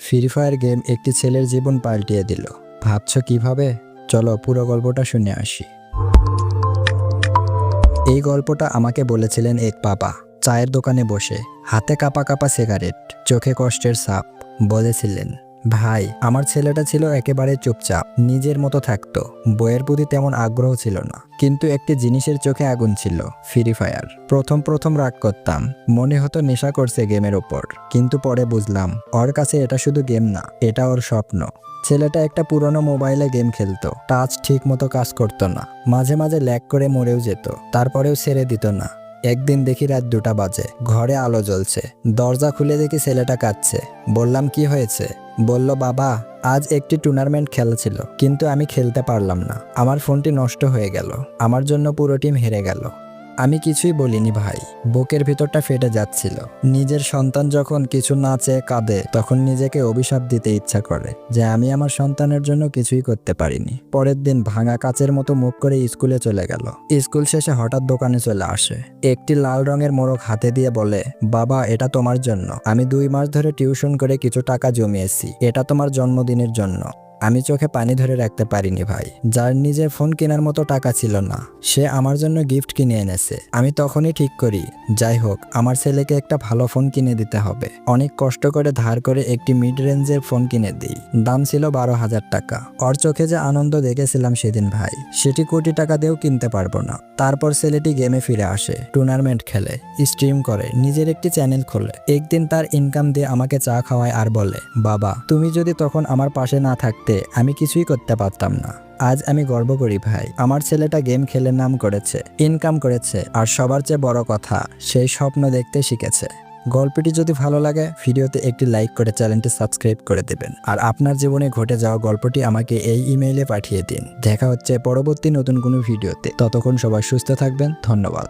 Free fire game একটি ছেলের জীবন পাল্টিয়ে দিল। ভাবছো কিভাবে? চলো পুরো গল্পটা শুনে আসি। এই গল্পটা আমাকে বলেছিলেন এক বাবা, চায়ের দোকানে বসে, হাতে কাপা কাপা সিগারেট, চোখে কষ্টের ছাপ। বলেছিলেন, ভাই, আমার ছেলেটা ছিল একেবারে চুপচাপ, নিজের মতো থাকতো, বইয়ের প্রতি তেমন আগ্রহ ছিল না, কিন্তু একটি জিনিসের চোখে আগুন ছিল, ফ্রি ফায়ার। প্রথম রাগ করতাম, মনে হতো নেশা করছে গেমের ওপর, কিন্তু পরে বুঝলাম ওর কাছে এটা শুধু গেম না, এটা ওর স্বপ্ন। ছেলেটা একটা পুরনো মোবাইলে গেম খেলতো, টাচ ঠিক মতো কাজ করতো না, মাঝে মাঝে ল্যাগ করে মরেও যেত, তারপরেও ছেড়ে দিত না। একদিন দেখি রাত 2টা বাজে, ঘরে আলো জ্বলছে, দরজা খুলে দেখি ছেলেটা কাঁদছে। বললাম, কি হয়েছে? বলল, বাবা, আজ একটি টুর্নামেন্ট খেলা ছিল, কিন্তু আমি খেলতে পারলাম না, আমার ফোনটি নষ্ট হয়ে গেল, আমার জন্য পুরো টিম হেরে গেল। আমি কিছুই বলিনি ভাই, বুকের ভিতরটা ফেটে যাচ্ছিল। নিজের সন্তান যখন কিছু না চেয়ে কাঁদে, তখন নিজেকে অভিশাপ দিতে ইচ্ছা করে যে আমি আমার সন্তানের জন্য কিছুই করতে পারিনি। পরের দিন ভাঙা কাচের মতো মুখ করে স্কুলে চলে গেল। স্কুল শেষে হঠাৎ দোকানে চলে আসে, একটি লাল রঙের মোড়ক হাতে দিয়ে বলে, বাবা, এটা তোমার জন্য, আমি 2 মাস ধরে টিউশন করে কিছু টাকা জমিয়েছি, এটা তোমার জন্মদিনের জন্য। আমি চোখে পানি ধরে রাখতে পারিনি ভাই। যার নিজের ফোন কেনার মতো টাকা ছিল না, সে আমার জন্য গিফট কিনে এনেছে। আমি তখনই ঠিক করি, যাই হোক, আমার ছেলেকে একটা ভালো ফোন কিনে দিতে হবে। অনেক কষ্ট করে ধার করে একটি মিড রেঞ্জের ফোন কিনে দিই, দাম ছিল 12,000 টাকা। ওর চোখে যে আনন্দ দেখেছিলাম সেদিন ভাই, সেটি কোটি টাকা দিয়েও কিনতে পারবো না। তারপর ছেলেটি গেমে ফিরে আসে, টুর্নামেন্ট খেলে, স্ট্রিম করে, নিজের একটি চ্যানেল খোলে। একদিন তার ইনকাম দিয়ে আমাকে চা খাওয়ায় আর বলে, বাবা, তুমি যদি তখন আমার পাশে না থাকতে, আমি কিছুই করতে পারতাম না। আজ আমি গর্ব করি ভাই, আমার ছেলেটা গেম খেলে নাম করেছে, ইনকাম করেছে, আর সবার চেয়ে বড় কথা, সেই স্বপ্ন দেখতে শিখেছে। গল্পটি যদি ভালো লাগে, ভিডিওতে একটি লাইক করে চ্যানেলটি সাবস্ক্রাইব করে দেবেন। আর আপনার জীবনে ঘটে যাওয়া গল্পটি আমাকে এই ইমেইলে পাঠিয়ে দিন। দেখা হচ্ছে পরবর্তী নতুন কোনো ভিডিওতে। ততক্ষণ সবাই সুস্থ থাকবেন। ধন্যবাদ।